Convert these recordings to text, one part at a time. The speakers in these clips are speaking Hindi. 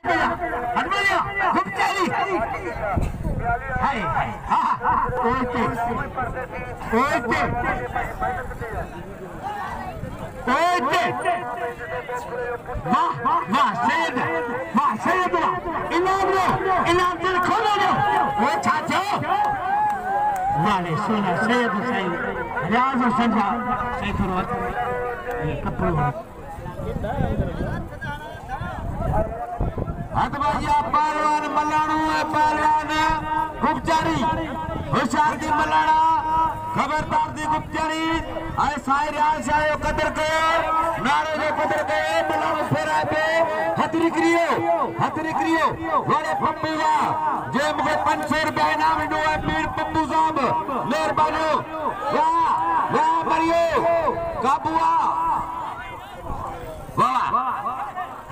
हनुमानिया गुप्तारी हाय ओके ओके ओके वाह सैयद इनाम दिल खोलो दो वो छाछो वाले सोना सैयद सही रियाज संजा सही थोड़ा ये कपड़ो हथबाजिया पहलवान मलाणू है पहलवान गुप्तारी होशियार दी मलाणा खबरदार दी गुप्तारी आए साई रियाज से आयो कदर कयो नारे जो कदर कयो मलाणू फेरा पे हथरी करियो वाले पप्पूजा जे मुझे 500 रुपया इनाम ॾिनो है मीर पप्पू साहब मेहरबानी वाह मरियो काबुआ वाह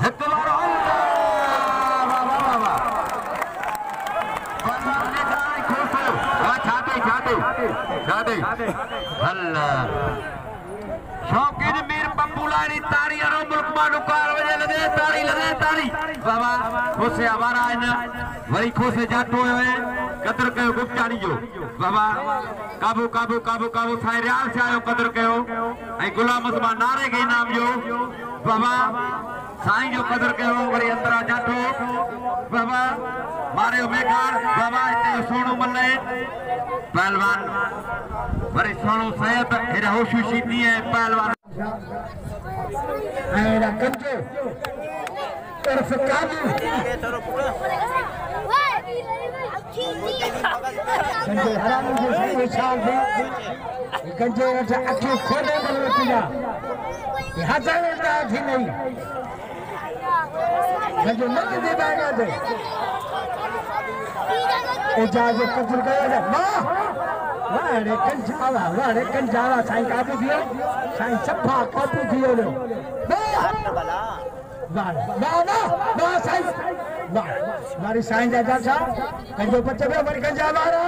हिक बार शौकीन मीर पप्पू लाड़ी तारी अरो मुल्क मानू कार वजे लगे तारी बाबा खोसे हमारा इन वरी खोसे जातो है कदर कयो गुप्तानी जो बाबा काबू साईं रियाज से आयो कदर कयो ऐ गुलाम उस्मान नारे के इनाम जो बाबा साईं जो कदर कयो वरी अंदरा जातो बाबा मारे मेघार बाबा इते सोनू मल्ले पहलवान वरी सोनू सैयद हेरा होशू सीधी है पहलवान ऐरा कंजो तरफ काबू कंजो हराम जो सही छाल दे कंजो अच्छा अखी खोले बलवतिया ये हजार का थी नहीं कंजो मत दे बागा दे इजाजत कबूल करेगा मां वारे कंजावा साईं काबू दियो साईं सफा काबू दियो लो वाह साईं वाह मारी साईं दादा सा कंजो बच्चे पे वर कंजा मारा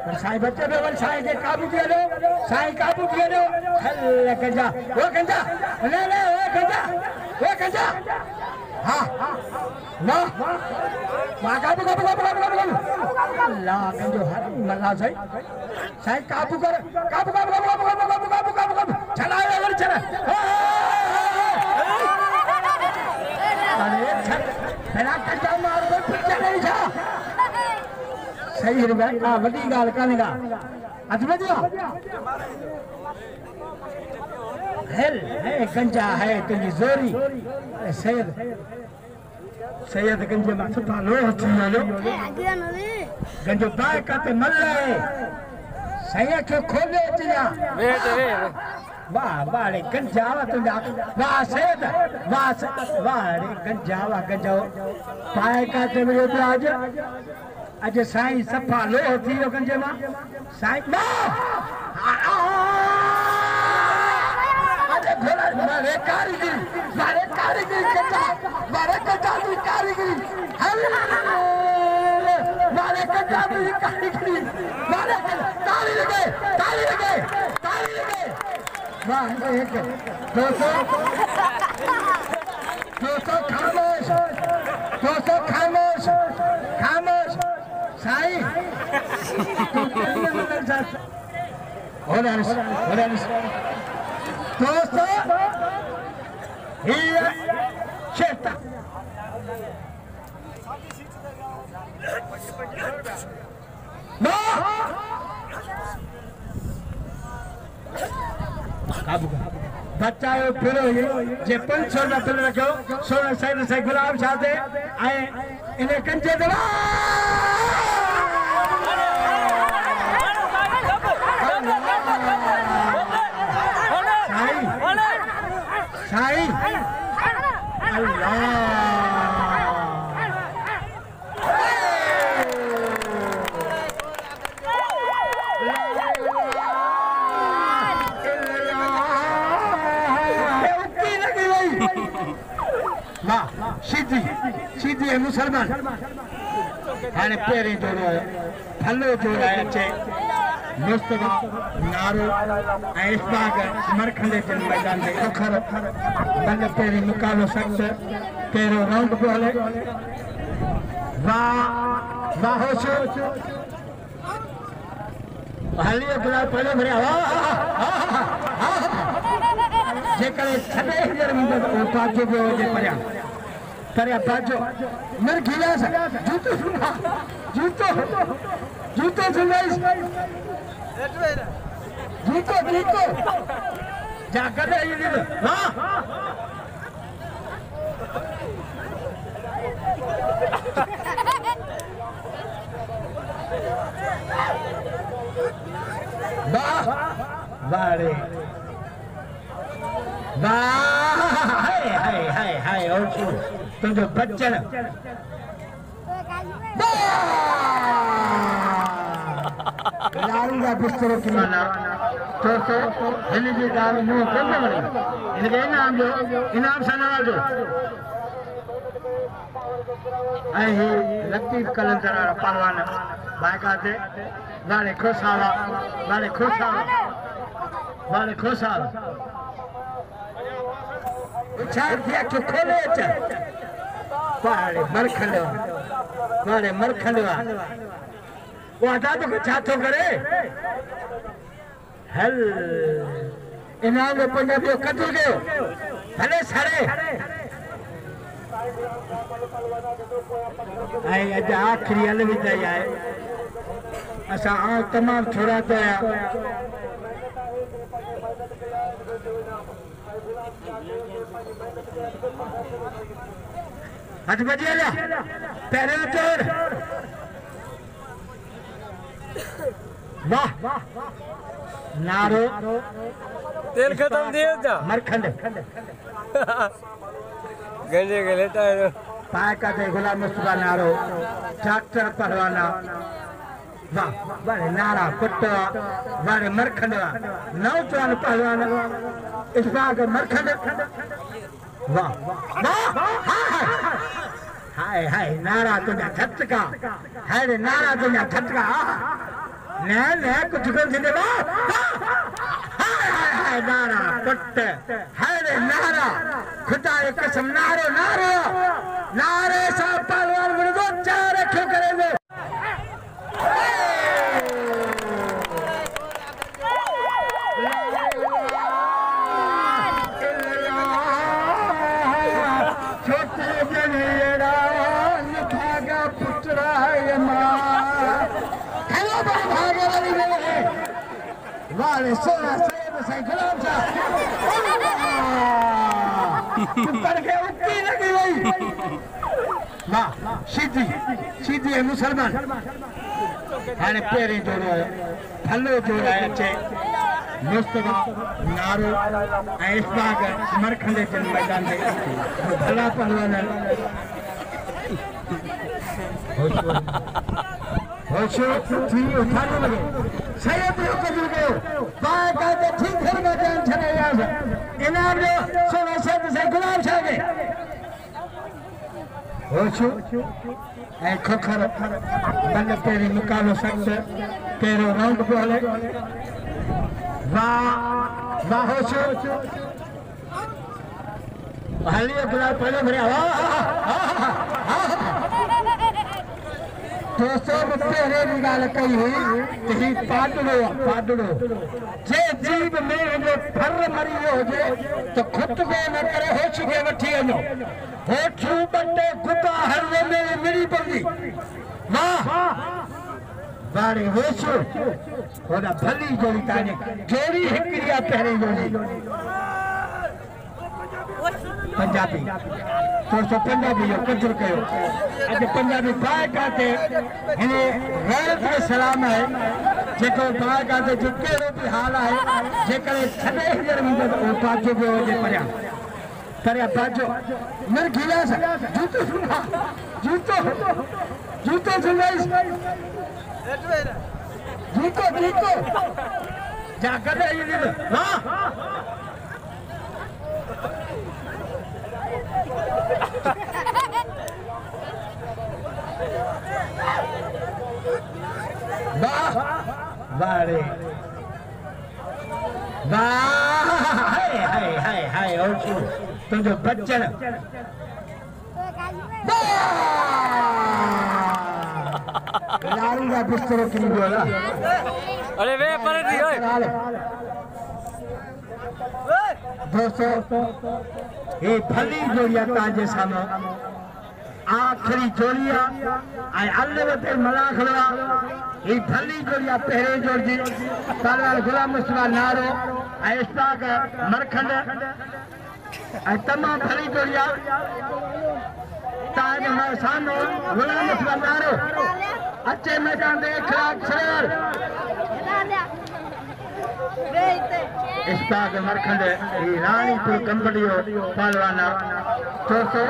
पर साईं बच्चे पे वर साईं के काबू दियो लो साईं काबू दियो लो हल्ले कंजा वो कंजा ले वो कंजा हां वाह काबू ला कंजो हर मल्ला साईं काबू कर काबू चला अरे मेरा कंजा मार को पीछे नहीं जा सही है हां बड़ी गाल करेगा अजमदिया हेल है कंजा है तुझी जोरी सैयद गंजे में सुठा लो गंजो बाय काते मल्ले सैया के खोले चिया वाह रे गंजावा तुझा वाह सैयद वाह रे गंजावा गंजो बाय काते मेरे आज आज साईं सफा लो थी गंजे में साईं मारे कारीगिरी मारे कंजा की कारीगिरी मारे कंजा की कारीगिरी मारे ताली लगे वाह एक 200 खामोश साईं दोस्तों here चेता बच्चा फिर जे 500 रुपया फिर रखो 16 से गुलाब चाहते आए इन्हें कंजे दवा साईं अल्लाह सीधी है मुसलमान हाँ पेरी जोड़ो है फलो जोड़ा है अच्छे मुस्तफा नारो इस्बाग मरखले के मैदान में उखर बल्ले पेरी मुकाबला सख्त पेरो राउंड बोले वाह वाह हलियो गुलाब पहले भरिया जेकर छॾे हींअर वेंदो त उहो पाजो पियो हुजे परियां परियां पाजो मिर गिलास जूतो जूतो जूतो सुनाइस जूतो जूतो जा कदे ईंदी हां वाह वाह रे हाय हाय हाय हाय और तुझो बच्चन लारूंगा बिस्तरों की माना तो हिनजी गाल मुंह कोन वणे हिनखे इनाम जो इनाम सां नवाजो ऐं ही लतीफ़ कलंदर वारा पहलवान बाइका ते वाले खोसावा वाले खोसावा वाले खोसावा चार दिया तो खोले चा वाले मरखंडवा वो आधा तो कुछ हाथों करे हल इनाम में पंजाबी कतुर गयो भले सारे आई अज आखिरी हल भी तई है असा तमाम थोड़ा तो हथ बजी हलिया पहले चोर वाह नारो तेल खत्म दिए था मरखंड गंजे के लेता है पाए का थे गुलाम मुस्तफा नारो डॉक्टर पहलवाना वाह बड़े नारा कुट्टवा बड़े मरखंडवा नौजवान पहलवान इस बार मरखंड वाह वाह हाय हाय नारा तुझा झटका हाय रे नारा तुझा झटका न कुछ को दे हाय हाय हाय नारा कुट्ट हाय रे नारा खुदा एक कसम नारो नारो नारे सा पहलवान विरुद्ध चार रखो करेंगे वाले सोना सैयद सही गुलाम साहब पर के उक्की लगी गई वाह सीधी सीधी है मुसलमान हाने पेरे जोड़ो है फल्लो जोड़ा है चे मुस्तफा नारो ऐसबाग मरखंडे के मैदान में भला पहलवान होशो थी उठाने लगे सैयद को कबूल गयो पाए का तो ठीक घर में जान छने यार इनाम जो सोना सैयद से गुलाम साहब होशो ए खखर बंद पेरी मुकाबलो सख्त पेरो राउंड बोले वाह वाह होशो हलियो गुलाब पहले भरिया दोस्तों पहले भी गाल कही हुई तो ही पाडड़ो जे जीव में जो फर मरी हुजे तो खुद को न करे होश के वठी वञो होठू बटे गुदा हर में मिली पवंदी वाह बारे होश होना भली जोड़ी ताने जोड़ी हिकड़िया पहरे जोड़ी पंजाबी दोस्तों पंजाबी जो कदर कयो अज पंजाबी पाए काते हिने गैरत में सलाम है जेको पाए काते जिके भी हाल है जेकर छडे हींअर वेंदो त उहो पाजो पियो हुजे परियां परियां पाजो मिर गिलास जूतो जूतो जूतो सुनाइस जूतो जूतो जा कदे ईंदी हां वाह वाह रे वाह हाय हाय हाय हाय और तुझो बच्चन वाह बिस्तरो किनी बोला अरे वे पर दी ओए दोस्तों ये भली जोड़िया ताजे सामो आखिरी जोड़िया आई अल्लाह वते मला खड़ा ये भली जोड़िया पहरे जोड़ी पहलवान गुलाम मुस्तफा नारो आई इस्ताक मरखंड आई तमाम भली जोड़िया ताज सामो गुलाम मुस्तफा नारो अच्छे मैदान दे खिलाफ शरीर इस्ताक मरखंड रानीपुर कंबड़ियो पहलवाना दोस्तों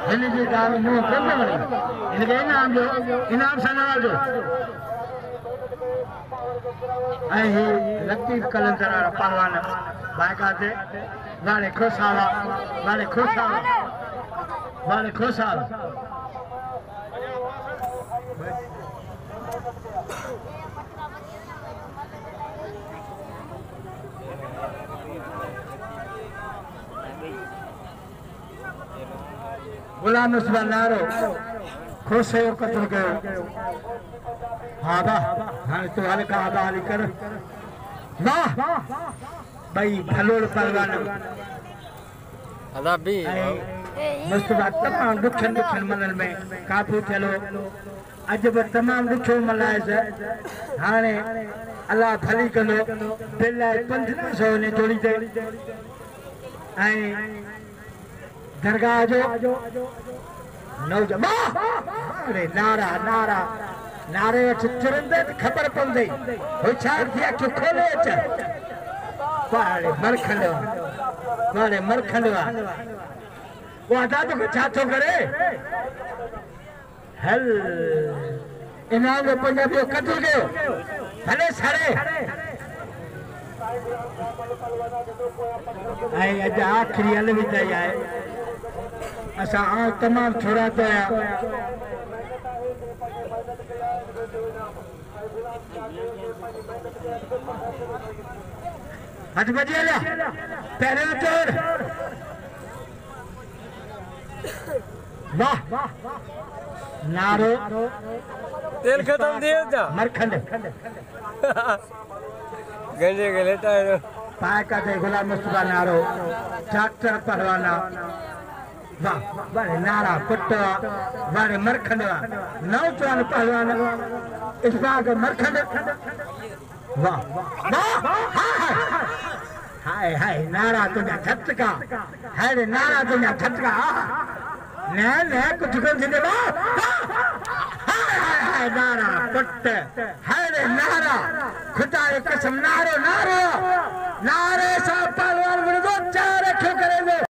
हिनजी गाल मुंह कोन वणी इनके इनाम सनाल जो ऐं ही लतीफ कलंदर वारा पहलवान बाइका ते वाले खोसावा गुलाम मुस्तफा नारो खोसे कतल कयो हादा हाणे तो हल्का आदा हली कर वाह भाई भलोड़ पहलवान अदा भी मुस्तफा तमाम दुखन मनन में काबू चलो अज भी तमाम दुखो मल्हाए हाणे अल्लाह भली कंदो दिल आहे 1500 ने जोड़ी ते दरगाह जो नौजवान अरे नारा नारे वटि तुरंदे खबर पवंदी होशियार थी अखियूं खोले अच पाड़े मरखंडवा वो अदा तो छा थो करे हल इनाम जो पंजाबी कतल कयो भले सड़े ऐं अॼु आख़िरी हल विधाई आहे असां तमामु थोरा त हथ बजी हलिया पहिरियों चोर वाह नारो तेल खत्म दिए जा मरखंड गंजे के लेटा है पायका थे गुलाम मुस्तफा नारो डॉक्टर पहलवाना वाह बड़े नारा पट्टवा बड़े मरखंडवा नौजवान पहलवान इस्बाग मरखंड वाह वाह हाय हाय नारा तुझा झटका हाय नारा तुझा झटका न कुछ कर दे हाय नारा पट्ट हाय नारा खुदा कसम नारो नारे सा पहलवान